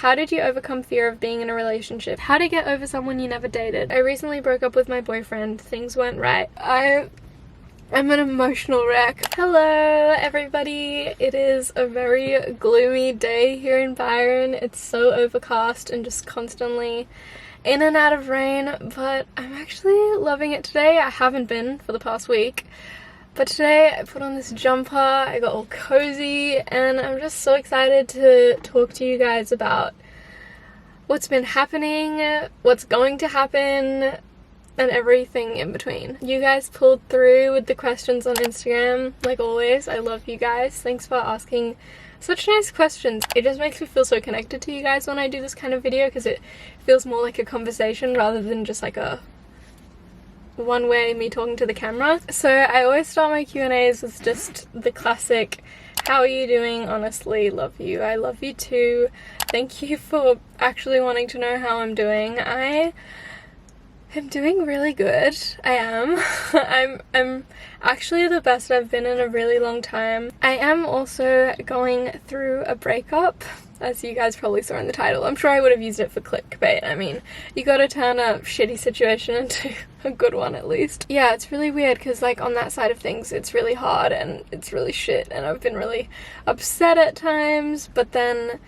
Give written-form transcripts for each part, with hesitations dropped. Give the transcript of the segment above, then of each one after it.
How did you overcome fear of being in a relationship? How to get over someone you never dated? I recently broke up with my boyfriend. Things weren't right. I'm an emotional wreck. Hello everybody. It is a very gloomy day here in Byron. It's so overcast and just constantly in and out of rain, but I'm actually loving it today. I haven't been for the past week. But today I put on this jumper, I got all cozy, and I'm just so excited to talk to you guys about what's been happening, what's going to happen, and everything in between. You guys pulled through with the questions on Instagram, like always. I love you guys. Thanks for asking such nice questions. It just makes me feel so connected to you guys when I do this kind of video, because it feels more like a conversation rather than just like a one way me talking to the camera. So I always start my Q&As with just the classic, how are you doing? Honestly, love you. I love you too. Thank you for actually wanting to know how I'm doing. I am doing really good. I am. I'm actually the best I've been in a really long time. I am also going through a breakup, as you guys probably saw in the title. I'm sure I would have used it for clickbait. I mean, you gotta turn a shitty situation into a good one at least. Yeah, it's really weird because like on that side of things it's really hard and it's really shit and I've been really upset at times, but then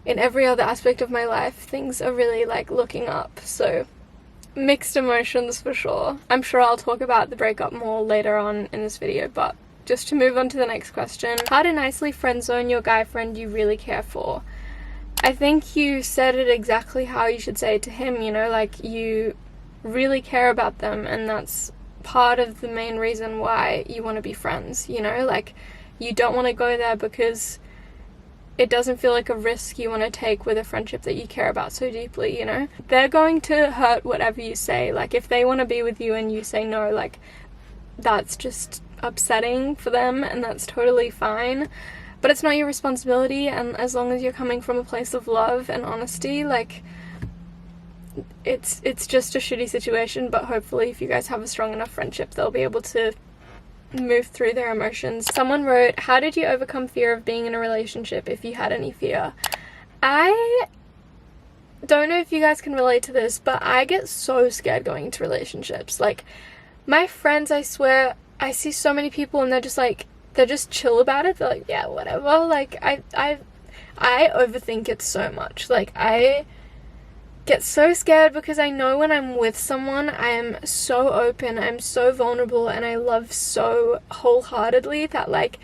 in every other aspect of my life things are really like looking up. So mixed emotions for sure. I'm sure I'll talk about the breakup more later on in this video, but just to move on to the next question. How to nicely friend zone your guy friend you really care for? I think you said it exactly how you should say it to him, you know, like you really care about them and that's part of the main reason why you want to be friends, you know, like you don't want to go there because it doesn't feel like a risk you want to take with a friendship that you care about so deeply, you know. They're going to hurt whatever you say. Like if they want to be with you and you say no, like that's just upsetting for them and that's totally fine, but it's not your responsibility. And as long as you're coming from a place of love and honesty, like it's just a shitty situation, but hopefully if you guys have a strong enough friendship they'll be able to move through their emotions. Someone wrote, how did you overcome fear of being in a relationship if you had any fear? I don't know if you guys can relate to this, but I get so scared going into relationships. Like my friends, I swear, I see so many people and they're just chill about it. They're like, yeah, whatever. Like I overthink it so much. Like I get so scared because I know when I'm with someone I am so open, I'm so vulnerable, and I love so wholeheartedly that like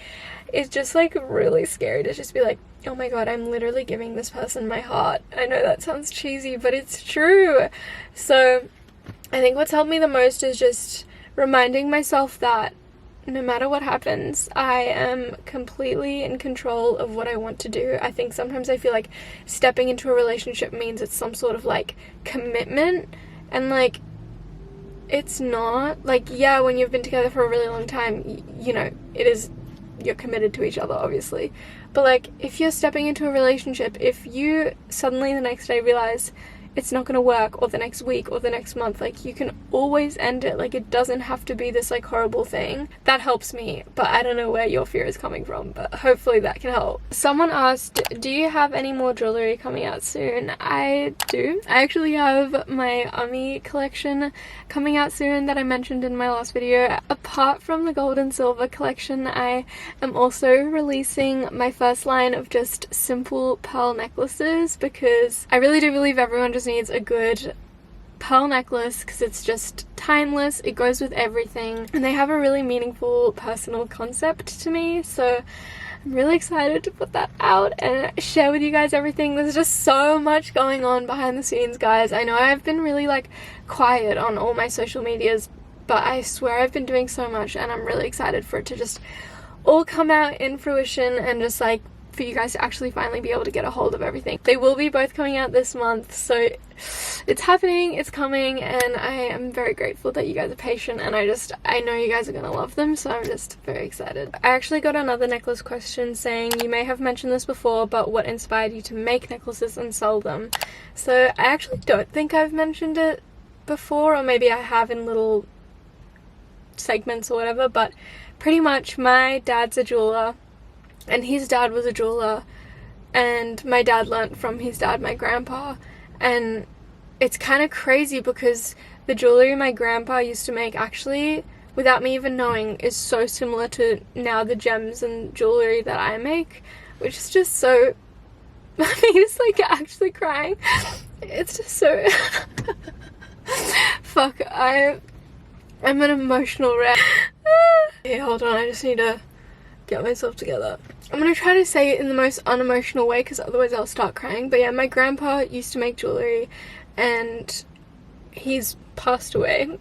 it's just like really scary to just be like, oh my god, I'm literally giving this person my heart. I know that sounds cheesy, but it's true. So I think what's helped me the most is just reminding myself that no matter what happens, I am completely in control of what I want to do. I think sometimes I feel like stepping into a relationship means it's some sort of like commitment, and like it's not. Like, yeah, when you've been together for a really long time, you know, it is, you're committed to each other obviously, but like if you're stepping into a relationship, if you suddenly the next day realize it's not gonna work, or the next week or the next month, like you can always end it. Like it doesn't have to be this like horrible thing. That helps me, but I don't know where your fear is coming from, but hopefully that can help. Someone asked, do you have any more jewelry coming out soon? I do. I actually have my Ami collection coming out soon that I mentioned in my last video. Apart from the gold and silver collection, I am also releasing my first line of just simple pearl necklaces, because I really do believe everyone just needs a good pearl necklace because it's just timeless, it goes with everything, and they have a really meaningful personal concept to me. So I'm really excited to put that out and share with you guys everything. There's just so much going on behind the scenes, guys. I know I've been really like quiet on all my social medias, but I swear I've been doing so much, and I'm really excited for it to just all come out in fruition and just like for you guys to actually finally be able to get a hold of everything. They will be both coming out this month, so it's happening, it's coming, and I am very grateful that you guys are patient, and I know you guys are gonna love them, so I'm just very excited. I actually got another necklace question saying, you may have mentioned this before, but what inspired you to make necklaces and sell them? So I actually don't think I've mentioned it before, or maybe I have in little segments or whatever, but pretty much my dad's a jeweler and his dad was a jeweler, and my dad learnt from his dad, my grandpa, and it's kind of crazy because the jewellery my grandpa used to make, actually, without me even knowing, is so similar to now the gems and jewellery that I make, which is just so... He's like actually crying. It's just so... Fuck, I'm an emotional wreck. Yeah, hold on, I just need to get myself together. I'm gonna try to say it in the most unemotional way because otherwise I'll start crying. But yeah, my grandpa used to make jewellery and he's passed away.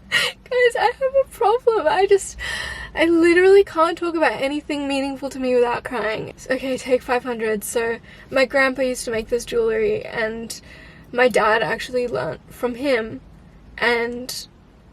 Guys, I have a problem. I literally can't talk about anything meaningful to me without crying. Okay, take 500. So my grandpa used to make this jewellery and my dad actually learnt from him, and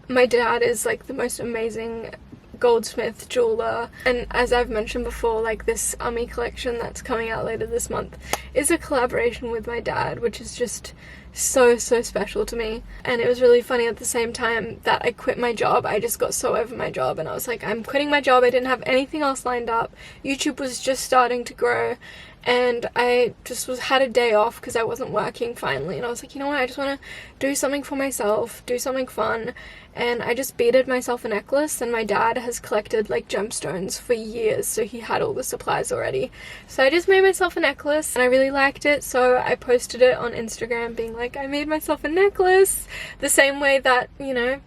my dad is like the most amazing goldsmith jeweler, and as I've mentioned before, like this Ami collection that's coming out later this month is a collaboration with my dad, which is just so special to me. And it was really funny at the same time that I quit my job. I just got so over my job and I was like, I'm quitting my job. I didn't have anything else lined up. YouTube was just starting to grow and I just had a day off because I wasn't working finally, and I was like, you know what, I just want to do something for myself, do something fun. And I just beaded myself a necklace, and my dad has collected like gemstones for years, so he had all the supplies already. So I just made myself a necklace and I really liked it, so I posted it on Instagram being like, I made myself a necklace, the same way that, you know,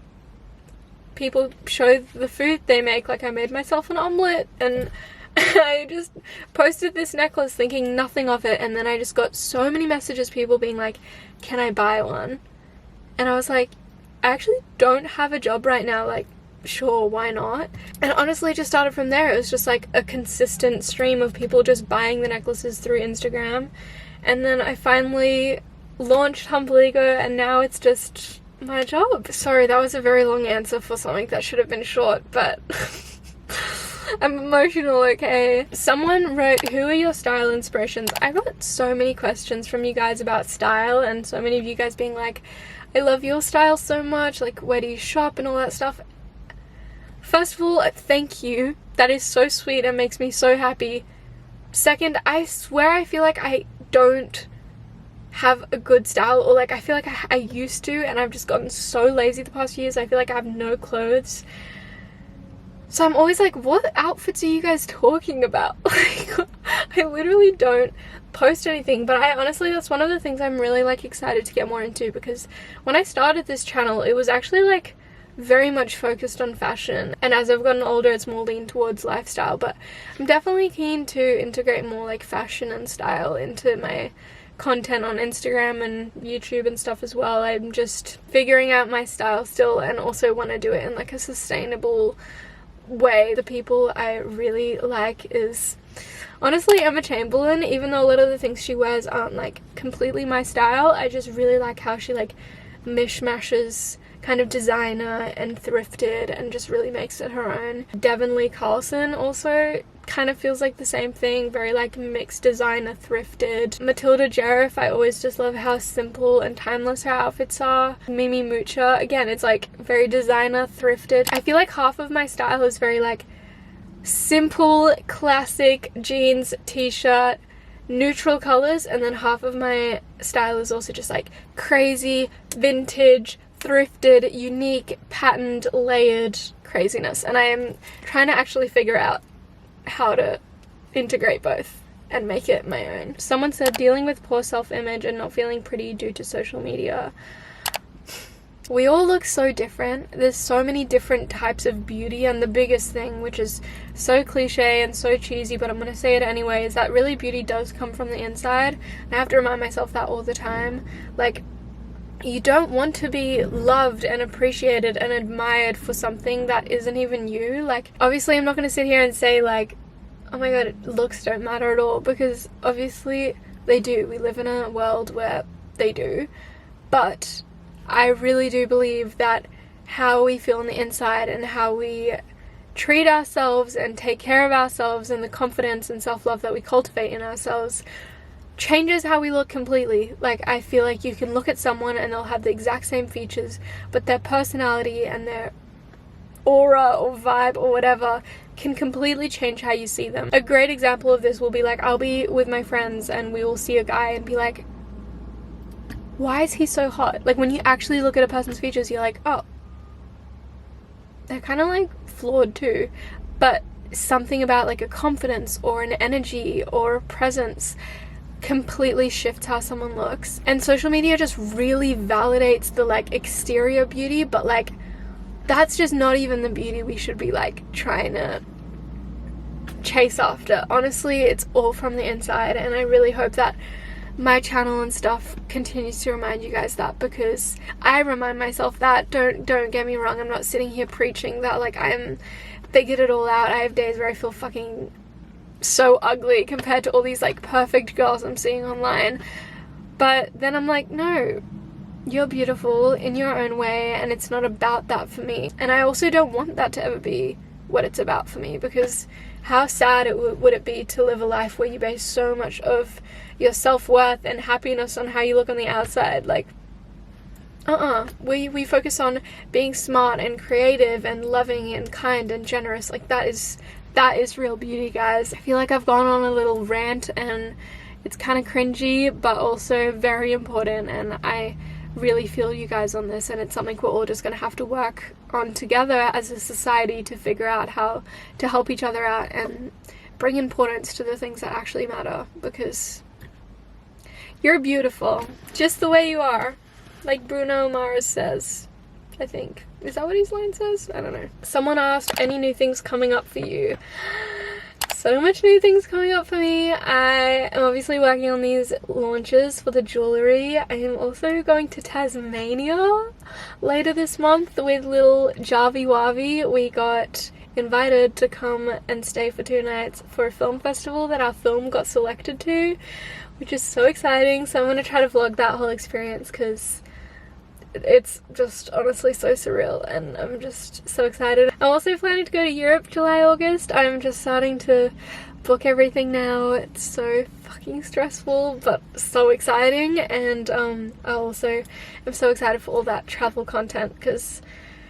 people show the food they make, like I made myself an omelette. And I just posted this necklace thinking nothing of it, and then I just got so many messages, people being like, can I buy one? And I was like, I actually don't have a job right now, like, sure, why not? And honestly, it just started from there. It was just like a consistent stream of people just buying the necklaces through Instagram. And then I finally launched Humble Ego, and now it's just my job. Sorry, that was a very long answer for something that should have been short, but I'm emotional, okay? Someone wrote, who are your style inspirations? I got so many questions from you guys about style, and so many of you guys being like, I love your style so much, like, where do you shop and all that stuff. First of all, thank you. That is so sweet and makes me so happy. Second, I swear I feel like I don't have a good style, or like I feel like I used to, and I've just gotten so lazy the past few years. I feel like I have no clothes. So I'm always like, what outfits are you guys talking about? Like, I literally don't post anything, but I honestly, that's one of the things I'm really like excited to get more into, because when I started this channel, it was actually like very much focused on fashion, and as I've gotten older, it's more leaned towards lifestyle. But I'm definitely keen to integrate more like fashion and style into my content on Instagram and YouTube and stuff as well. I'm just figuring out my style still, and also want to do it in like a sustainable way. The people I really like is honestly Emma Chamberlain. Even though a lot of the things she wears aren't like completely my style, I just really like how she like mishmashes kind of designer and thrifted and just really makes it her own. Devon Lee Carlson also kind of feels like the same thing, very like mixed designer thrifted. Matilda Jeriff, I always just love how simple and timeless her outfits are. Mimi Mucha, again, it's like very designer thrifted. I feel like half of my style is very like simple classic jeans, t-shirt, neutral colors, and then half of my style is also just like crazy vintage thrifted, unique, patterned, layered craziness. And I am trying to actually figure out how to integrate both and make it my own. Someone said, dealing with poor self-image and not feeling pretty due to social media. We all look so different. There's so many different types of beauty, and the biggest thing, which is so cliche and so cheesy, but I'm gonna say it anyway, is that really beauty does come from the inside. And I have to remind myself that all the time. Like, you don't want to be loved and appreciated and admired for something that isn't even you. Like, obviously I'm not going to sit here and say like, oh my god, looks don't matter at all, because obviously they do. We live in a world where they do. But I really do believe that how we feel on the inside and how we treat ourselves and take care of ourselves, and the confidence and self-love that we cultivate in ourselves changes how we look completely. Like, I feel like you can look at someone and they'll have the exact same features, but their personality and their aura or vibe or whatever can completely change how you see them. A great example of this will be like, I'll be with my friends and we will see a guy and be like, why is he so hot? Like, when you actually look at a person's features, you're like, oh, they're kind of like flawed too. But something about like a confidence or an energy or a presence completely shifts how someone looks. And social media just really validates the like exterior beauty, but like that's just not even the beauty we should be like trying to chase after. Honestly, it's all from the inside, and I really hope that my channel and stuff continues to remind you guys that, because I remind myself that. Don't get me wrong, I'm not sitting here preaching that like I'm figured it all out. I have days where I feel fucking so ugly compared to all these like perfect girls I'm seeing online, but then I'm like, no, you're beautiful in your own way, and it's not about that for me. And I also don't want that to ever be what it's about for me, because how sad would it be to live a life where you base so much of your self-worth and happiness on how you look on the outside. Like, we focus on being smart and creative and loving and kind and generous. Like, that is real beauty, guys. I feel like I've gone on a little rant, and it's kind of cringy but also very important, and I really feel you guys on this, and it's something we're all just going to have to work on together as a society to figure out how to help each other out and bring importance to the things that actually matter, because you're beautiful just the way you are, like Bruno Mars says, I think. Is that what his line says? I don't know. Someone asked, any new things coming up for you? So much new things coming up for me. I am obviously working on these launches for the jewellery. I am also going to Tasmania later this month with little Jarvie Warvie. We got invited to come and stay for 2 nights for a film festival that our film got selected to, which is so exciting. So I'm going to try to vlog that whole experience, because it's just honestly so surreal, and I'm just so excited. I'm also planning to go to Europe July, August. I'm just starting to book everything now. It's so fucking stressful but so exciting, and I also am so excited for all that travel content, because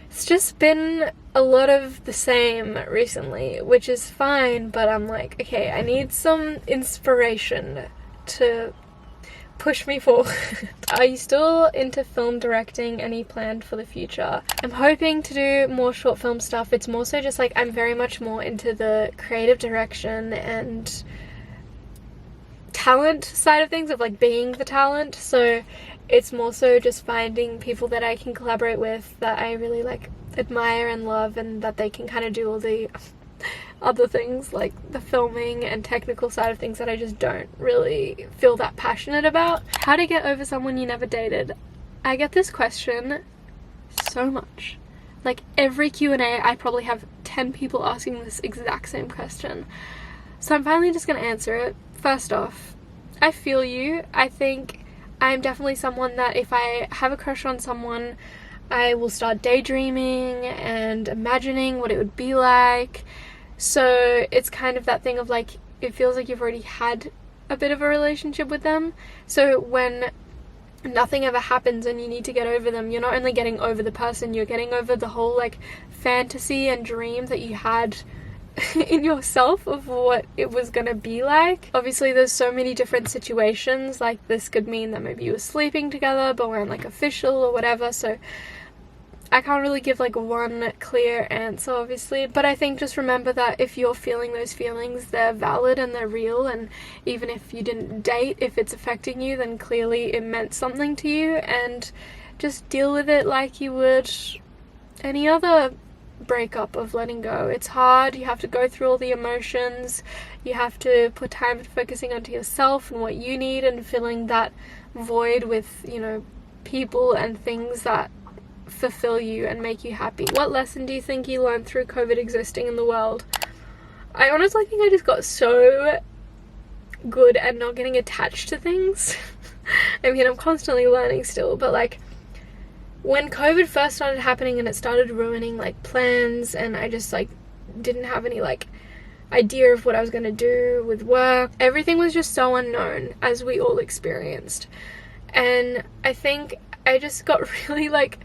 it's just been a lot of the same recently, which is fine, but I'm like, okay, I need some inspiration to push me forward. Are you still into film directing? Any planned for the future? I'm hoping to do more short film stuff. It's more so just like I'm very much more into the creative direction and talent side of things, of like being the talent. So it's more so just finding people that I can collaborate with that I really like admire and love, and that they can kind of do all the other things like the filming and technical side of things that I just don't really feel that passionate about. How to get over someone you never dated? I get this question so much. Like every Q&A, I probably have 10 people asking this exact same question. So I'm finally just gonna answer it. First off, I feel you. I think I'm definitely someone that if I have a crush on someone, I will start daydreaming and imagining what it would be like. So it's kind of that thing of like, it feels like you've already had a bit of a relationship with them. So when nothing ever happens and you need to get over them, you're not only getting over the person, you're getting over the whole like fantasy and dream that you had in yourself of what it was gonna be like. Obviously there's so many different situations, like this could mean that maybe you were sleeping together but weren't like official or whatever, so I can't really give like one clear answer obviously, but I think just remember that if you're feeling those feelings, they're valid and they're real, and even if you didn't date, if it's affecting you, then clearly it meant something to you, and just deal with it like you would any other breakup of letting go. It's hard, you have to go through all the emotions, you have to put time focusing onto yourself and what you need, and filling that void with, you know, people and things that fulfill you and make you happy. What lesson do you think you learned through COVID existing in the world? I honestly think I just got so good at not getting attached to things. I mean, I'm constantly learning still, but like when COVID first started happening and it started ruining like plans, and I just like didn't have any like idea of what I was going to do with work, everything was just so unknown, as we all experienced. And I think I just got really like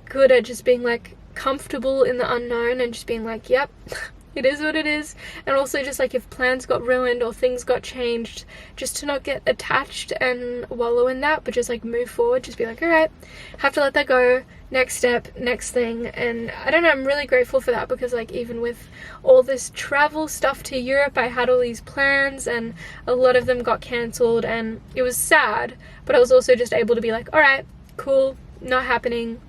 good at just being like comfortable in the unknown and just being like, yep, it is what it is. And also just like if plans got ruined or things got changed, just to not get attached and wallow in that, but just like move forward, just be like, all right, have to let that go, next step, next thing. And I don't know, I'm really grateful for that, because like even with all this travel stuff to Europe, I had all these plans and a lot of them got cancelled, and it was sad, but I was also just able to be like, all right, cool, not happening,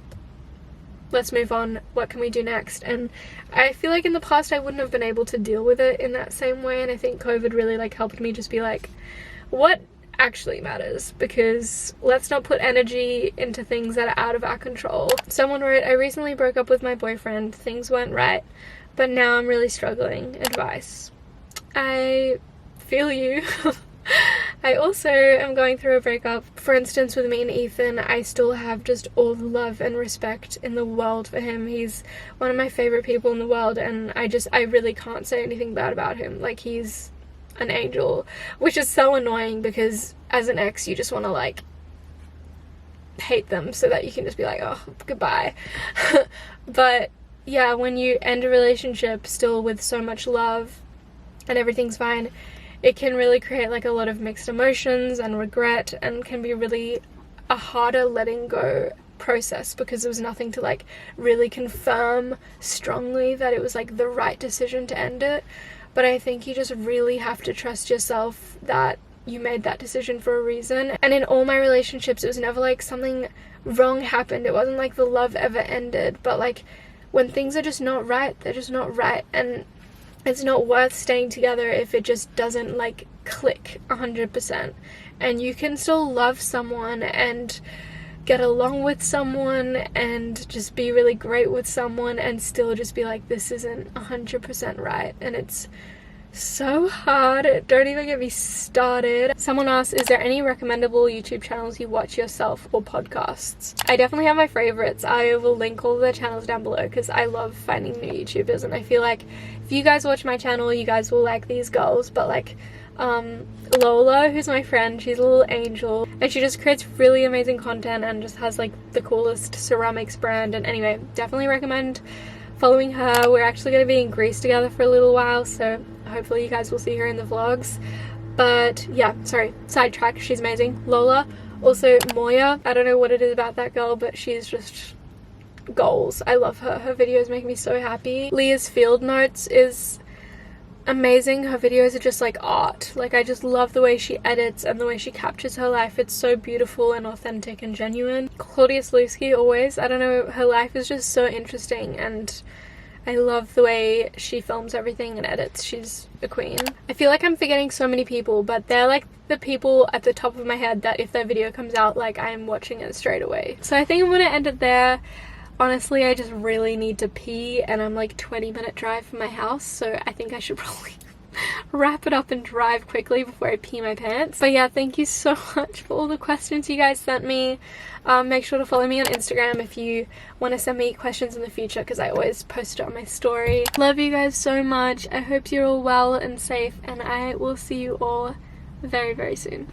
let's move on, what can we do next? And I feel like in the past I wouldn't have been able to deal with it in that same way, and I think COVID really like helped me just be like, what actually matters, because let's not put energy into things that are out of our control. Someone wrote, I recently broke up with my boyfriend, things weren't right, but now I'm really struggling, advice. I feel you. I also am going through a breakup. For instance, with me and Ethan, I still have just all the love and respect in the world for him. He's one of my favorite people in the world, and I really can't say anything bad about him. Like, he's an angel, which is so annoying, because as an ex you just want to like hate them so that you can just be like, oh, goodbye. But yeah, when you end a relationship still with so much love and everything's fine, it can really create like a lot of mixed emotions and regret, and can be really a harder letting go process, because there was nothing to like really confirm strongly that it was like the right decision to end it. But I think you just really have to trust yourself that you made that decision for a reason. And in all my relationships, it was never like something wrong happened. It wasn't like the love ever ended. But like when things are just not right, they're just not right. And it's not worth staying together if it just doesn't like click 100%. And you can still love someone and get along with someone and just be really great with someone and still just be like, this isn't 100% right. And it's so hard. Don't even get me started. Someone asked, is there any recommendable YouTube channels you watch yourself or podcasts? I definitely have my favorites. I will link all the channels down below, because I love finding new YouTubers, and I feel like if you guys watch my channel, you guys will like these girls. But like Lola, who's my friend, she's a little angel, and she just creates really amazing content and just has like the coolest ceramics brand. And anyway, definitely recommend following her. We're actually going to be in Greece together for a little while, so hopefully you guys will see her in the vlogs. But yeah, sorry, sidetrack, she's amazing. Lola. Also Moya, I don't know what it is about that girl, but she's just goals. I love her. Her videos make me so happy. Leah's Field Notes is amazing. Her videos are just like art. Like, I just love the way she edits and the way she captures her life. It's so beautiful and authentic and genuine. Claudia Slutsky, always, I don't know, her life is just so interesting, and I love the way she films everything and edits. She's a queen. I feel like I'm forgetting so many people, but they're like the people at the top of my head that if their video comes out, like, I'm watching it straight away. So I think I'm gonna end it there. Honestly, I just really need to pee, and I'm like 20-minute drive from my house, so I think I should probably wrap it up and drive quickly before I pee my pants. But yeah, thank you so much for all the questions you guys sent me. Make sure to follow me on Instagram if you want to send me questions in the future, because I always post it on my story. Love you guys so much. I hope you're all well and safe, and I will see you all very, very soon.